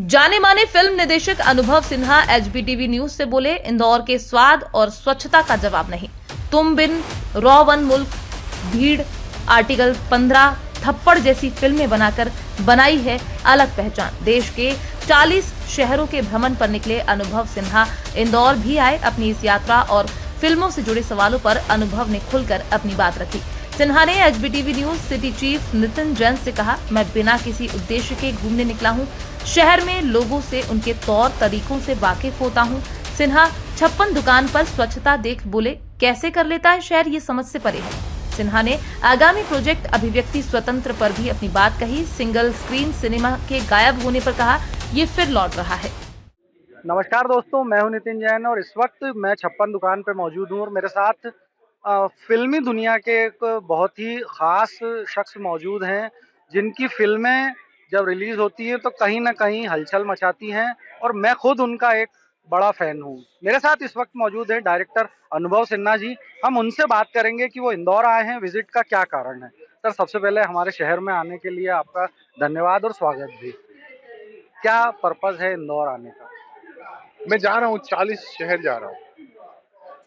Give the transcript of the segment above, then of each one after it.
जाने माने फिल्म निदेशक अनुभव सिन्हा एचबीटीवी न्यूज से बोले, इंदौर के स्वाद और स्वच्छता का जवाब नहीं। तुम बिन, रॉ वन मुल्क, भीड़, आर्टिकल 15, थप्पड़ जैसी फिल्में बनाकर बनाई है अलग पहचान। देश के 40 शहरों के भ्रमण पर निकले अनुभव सिन्हा इंदौर भी आए। अपनी इस यात्रा और फिल्मों से जुड़े सवालों पर अनुभव ने खुलकर अपनी बात रखी। सिन्हा ने HBTV news city chief Nitin Jain से कहा, मैं बिना किसी उद्देश्य के घूमने निकला हूँ। शहर में लोगों से उनके तौर तरीकों से वाकिफ होता हूँ। सिन्हा 56 दुकान पर स्वच्छता देख बोले, कैसे कर लेता है शहर, ये समझ से परे है। सिन्हा ने आगामी प्रोजेक्ट अभिव्यक्ति स्वतंत्र पर भी अपनी बात कही। सिंगल स्क्रीन सिनेमा के गायब होने पर कहा, ये फिर लौट रहा है। नमस्कार दोस्तों, मैं हूं नितिन जैन और इस वक्त मैं 56 दुकान पे मौजूद हूं और मेरे साथ फिल्मी दुनिया के एक बहुत ही ख़ास शख्स मौजूद हैं, जिनकी फ़िल्में जब रिलीज़ होती हैं तो कहीं न कहीं हलचल मचाती हैं और मैं खुद उनका एक बड़ा फ़ैन हूं। मेरे साथ इस वक्त मौजूद हैं डायरेक्टर अनुभव सिन्हा जी। हम उनसे बात करेंगे कि वो इंदौर आए हैं, विज़िट का क्या कारण है। सर, सबसे पहले हमारे शहर में आने के लिए आपका धन्यवाद और स्वागत भी। क्या पर्पज़ है इंदौर आने का? मैं जा रहा हूँ 40 शहर जा रहा हूँ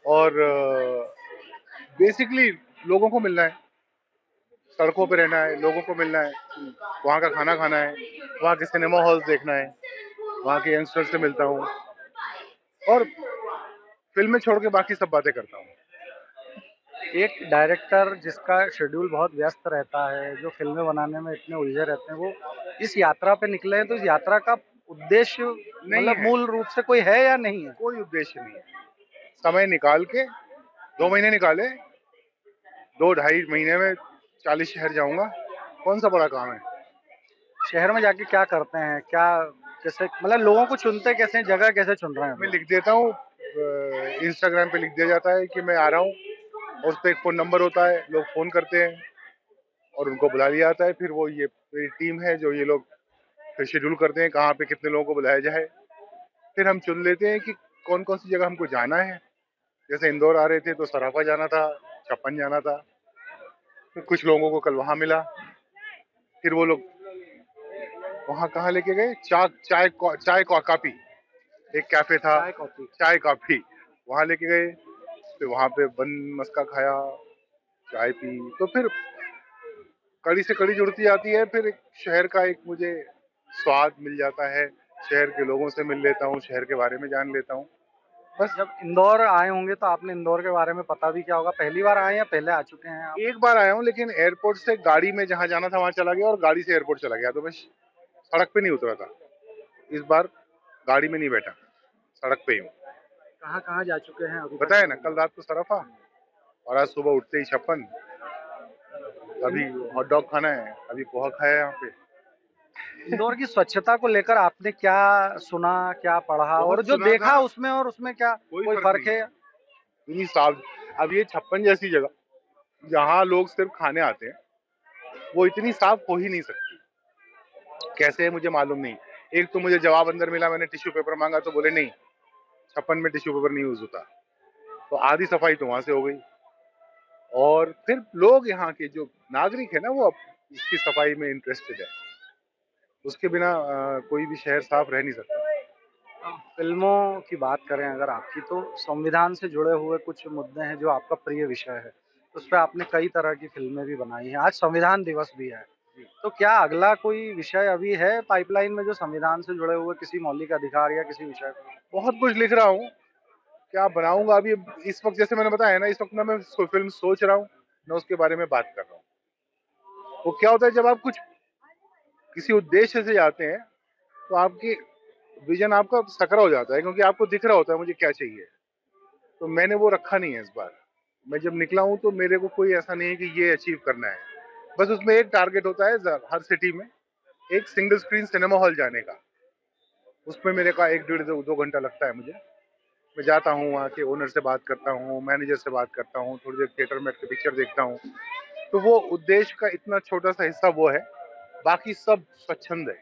और बेसिकली लोगों को मिलना है, सड़कों पे रहना है, लोगों को मिलना है, वहाँ का खाना खाना है, वहाँ के सिनेमा हॉल्स देखना है, वहाँ के यंगस्टर से मिलता हूँ और फिल्में छोड़ के बाकी सब बातें करता हूँ। एक डायरेक्टर जिसका शेड्यूल बहुत व्यस्त रहता है, जो फ़िल्में बनाने में इतने उलझे रहते हैं, वो इस यात्रा पे निकले हैं, तो इस यात्रा का उद्देश्य नहीं है, मूल रूप से कोई है या नहीं है? कोई उद्देश्य नहीं है। समय निकाल के 2 महीने निकाले, 2 ढाई महीने में 40 शहर जाऊँगा, कौन सा बड़ा काम है। शहर में जाके क्या करते हैं? क्या कैसे लोगों को चुनते कैसे हैं, जगह कैसे चुन रहे हैं मैं अभी? लिख देता हूँ, इंस्टाग्राम पे लिख दिया जाता है कि मैं आ रहा हूँ और उस पे एक फ़ोन नंबर होता है, लोग फ़ोन करते हैं और उनको बुला लिया जाता है। फिर वो ये मेरी टीम है जो ये लोग फिर शेड्यूल करते हैं कहाँ पे कितने लोगों को बुलाया जाए। फिर हम चुन लेते हैं कि कौन-कौन सी जगह हमको जाना है। जैसे इंदौर आ रहे थे तो सराफा जाना था, छप्पन जाना था। फिर कुछ लोगों को कल वहाँ मिला। फिर वो लोग वहाँ कहाँ लेके गए, चाय कॉफ़ी, एक कैफ़े था, चाय, कॉफ़ी। चाय कॉफ़ी, वहाँ लेके गए। फिर वहाँ पे बन मस्का खाया, चाय पी, तो फिर कड़ी से कड़ी जुड़ती जाती है। फिर एक शहर का एक मुझे स्वाद मिल जाता है, शहर के लोगों से मिल लेता हूँ, शहर के बारे में जान लेता हूँ। बस जब इंदौर आए होंगे तो आपने इंदौर के बारे में पता भी किया होगा। पहली बार आए हैं या पहले आ चुके हैं आप? एक बार आया हूँ लेकिन एयरपोर्ट से गाड़ी में जहाँ जाना था वहाँ चला गया और गाड़ी से एयरपोर्ट चला गया, तो मैं सड़क पे नहीं उतरा था। इस बार गाड़ी में नहीं बैठा, सड़क पे ही हूँ। कहाँ-कहाँ जा चुके हैं अभी तक? बताया ना, कल रात को सराफा और आज सुबह उठते ही छप्पन। अभी हॉट डॉग खाना है, अभी पोहा खाया है यहाँ पे। इंदौर की स्वच्छता को लेकर आपने क्या सुना, क्या पढ़ा और बहुत जो सुना देखा था, उसमें और उसमें क्या कोई फर्क फ़र्क नहीं है? है। इतनी साफ, अब ये छप्पन जैसी जगह जहाँ लोग सिर्फ खाने आते हैं, वो इतनी साफ हो ही नहीं सकती। कैसे है मुझे मालूम नहीं। एक तो मुझे जवाब अंदर मिला, मैंने टिश्यू पेपर मांगा तो बोले नहीं, छप्पन में टिश्यू पेपर नहीं यूज होता। तो आधी सफाई तो वहां से हो गई और फिर लोग यहाँ के जो नागरिक है ना, वो इसकी सफाई में इंटरेस्टेड है। उसके बिना कोई भी शहर साफ रह नहीं सकता। फिल्मों की बात करें अगर आपकी, तो संविधान से जुड़े हुए कुछ मुद्दे हैं जो आपका प्रिय विषय है। उस पे आपने कई तरह की फ़िल्में भी बनाई हैं। आज संविधान दिवस भी है। तो क्या अगला कोई विषय अभी है पाइपलाइन में जो संविधान से जुड़े हुए किसी मौलिक अधिकार या किसी विषय पे? बहुत कुछ लिख रहा हूँ, क्या बनाऊंगा अभी। इस वक्त जैसे मैंने बताया ना, इस वक्त ना मैं फिल्म सोच रहा हूँ, ना उसके बारे में बात कर रहा हूँ। वो क्या होता है, जब आप कुछ किसी उद्देश्य से जाते हैं तो आपकी विजन आपका सकरा हो जाता है, क्योंकि आपको दिख रहा होता है मुझे क्या चाहिए। तो मैंने वो रखा नहीं है इस बार। मैं जब निकला हूँ तो मेरे को कोई ऐसा नहीं है कि ये अचीव करना है। बस उसमें एक टारगेट होता है हर सिटी में एक सिंगल स्क्रीन सिनेमा हॉल जाने का। उसमें मेरे का 1 डेढ़ 2 घंटा लगता है मुझे। मैं जाता हूँ, वहाँ के ओनर से बात करता हूँ, मैनेजर से बात करता हूँ, थोड़ी देर थिएटर में पिक्चर देखता हूँ। तो वो उद्देश्य का इतना छोटा सा हिस्सा वो है, बाकी सब स्वच्छंद है।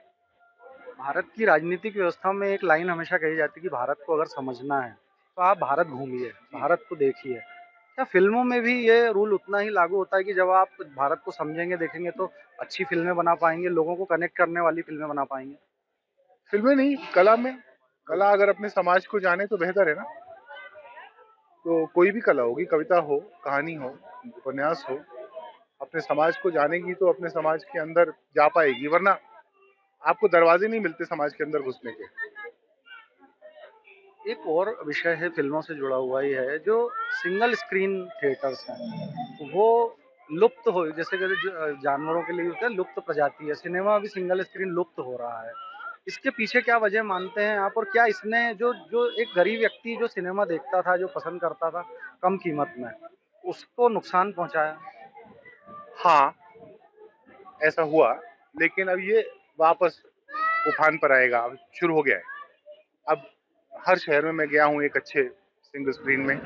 भारत की राजनीतिक व्यवस्था में एक लाइन हमेशा कही जाती है कि भारत को अगर समझना है, तो आप भारत घूमिए, भारत को देखिए। क्या फ़िल्मों में भी ये रूल उतना ही लागू होता है कि जब आप भारत को समझेंगे, देखेंगे तो अच्छी फ़िल्में बना पाएँगे, लोगों को कनेक्ट करने वाली फ़िल्में बना पाएँगे? फिल्में नहीं, कला में, कला अगर अपने समाज को जाने तो बेहतर है ना। तो कोई भी कला होगी, कविता हो, कहानी हो, उपन्यास हो, अपने समाज को जानेगी तो अपने समाज के अंदर जा पाएगी, वरना आपको दरवाजे नहीं मिलते समाज के अंदर घुसने के। एक और विषय है फिल्मों से जुड़ा हुआ ही है, जो सिंगल स्क्रीन थिएटर्स हैं वो लुप्त हो, जैसे कि जानवरों के लिए होता है लुप्त प्रजाति है, सिनेमा भी सिंगल स्क्रीन लुप्त हो रहा है। इसके पीछे क्या वजह मानते हैं आप, और क्या इसने जो जो एक गरीब व्यक्ति जो सिनेमा देखता था, जो पसंद करता था कम कीमत में, उसको नुकसान पहुंचाया? हाँ, ऐसा हुआ, लेकिन अब ये वापस उफान पर आएगा, अब शुरू हो गया है। अब हर शहर में मैं गया हूँ एक अच्छे सिंगल स्क्रीन में,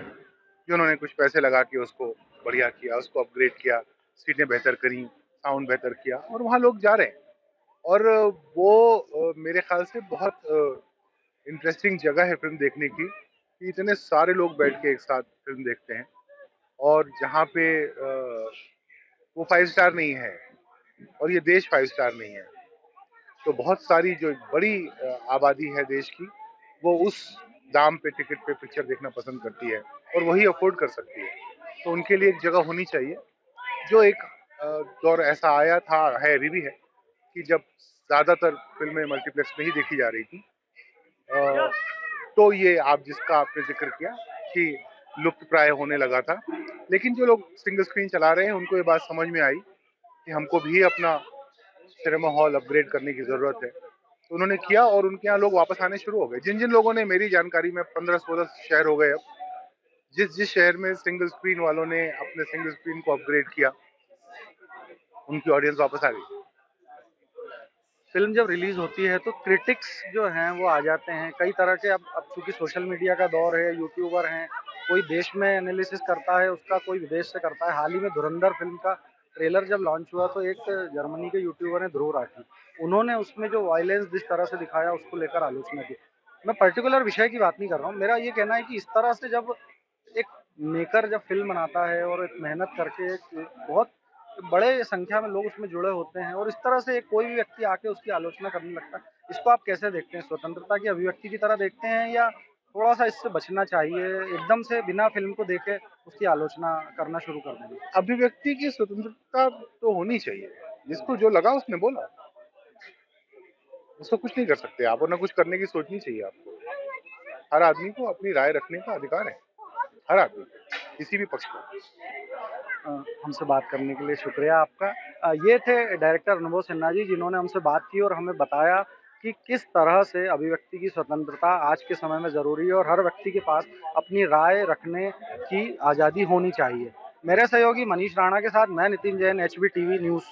जिन्होंने कुछ पैसे लगा के उसको बढ़िया किया, उसको अपग्रेड किया, सीटें बेहतर करी, साउंड बेहतर किया, और वहाँ लोग जा रहे हैं। और वो मेरे ख्याल से बहुत इंटरेस्टिंग जगह है फिल्म देखने की, कि इतने सारे लोग बैठ के एक साथ फिल्म देखते हैं। और जहाँ पे वो 5 स्टार नहीं है, और ये देश 5 स्टार नहीं है, तो बहुत सारी जो बड़ी आबादी है देश की, वो उस दाम पे टिकट पे पिक्चर देखना पसंद करती है, और वही अफोर्ड कर सकती है। तो उनके लिए एक जगह होनी चाहिए। जो एक दौर ऐसा आया था, है अभी भी है, कि जब ज़्यादातर फिल्में मल्टीप्लेक्स में ही देखी जा रही थी। अ, तो ये आप जिसका आपने ज़िक्र किया कि लुप्त प्राय होने लगा था। लेकिन जो लोग सिंगल स्क्रीन चला रहे हैं, उनको ये बात समझ में आई कि हमको भी अपना सिनेमा हॉल अपग्रेड करने की ज़रूरत है। तो उन्होंने किया, और उनके यहाँ लोग वापस आने शुरू हो गए। जिन-जिन लोगों ने, मेरी जानकारी में 15-16 शहर हो गए अब, जिस-जिस शहर में सिंगल स्क्रीन वालों ने अपने सिंगल स्क्रीन को अपग्रेड किया, उनकी ऑडियंस वापस आ गई। फिल्म जब रिलीज होती है तो क्रिटिक्स जो हैं वो आ जाते हैं कई तरह के। अब चूंकि सोशल मीडिया का दौर है, यूट्यूबर हैं, कोई देश में एनालिसिस करता है उसका, कोई विदेश से करता है। हाल ही में धुरंधर फिल्म का ट्रेलर जब लॉन्च हुआ तो एक जर्मनी के यूट्यूबर है ध्रुव राठी, उन्होंने उसमें जो वायलेंस जिस तरह से दिखाया उसको लेकर आलोचना की। मैं पर्टिकुलर विषय की बात नहीं कर रहा हूँ, मेरा ये कहना है कि इस तरह से जब एक मेकर जब फ़िल्म बनाता है और एक मेहनत करके एक बहुत बड़े संख्या में लोग उसमें जुड़े होते हैं और इस तरह से कोई भी व्यक्ति आके उसकी आलोचना करने लगता है, इसको आप कैसे देखते हैं? स्वतंत्रता की अभिव्यक्ति की तरह देखते हैं या थोड़ा-सा इससे बचना चाहिए, एकदम से बिना फ़िल्म को देखे उसकी आलोचना करना शुरू कर देंगे? अभिव्यक्ति की स्वतंत्रता तो होनी चाहिए। जिसको जो लगा उसने बोला। उसको कुछ नहीं कर सकते आप, और ना कुछ करने की सोचनी चाहिए आपको। हर आदमी को अपनी राय रखने का अधिकार है। हर आदमी को, किसी भी पक्ष का। हमसे बात करने के लिए शुक्रिया आपका। ये थे डायरेक्टर अनुभव सिन्हा जी, जिन्होंने हमसे बात की और हमें बताया कि किस तरह से अभिव्यक्ति की स्वतंत्रता आज के समय में ज़रूरी है और हर व्यक्ति के पास अपनी राय रखने की आज़ादी होनी चाहिए। मेरे सहयोगी मनीष राणा के साथ मैं नितिन जैन, HBTV न्यूज़।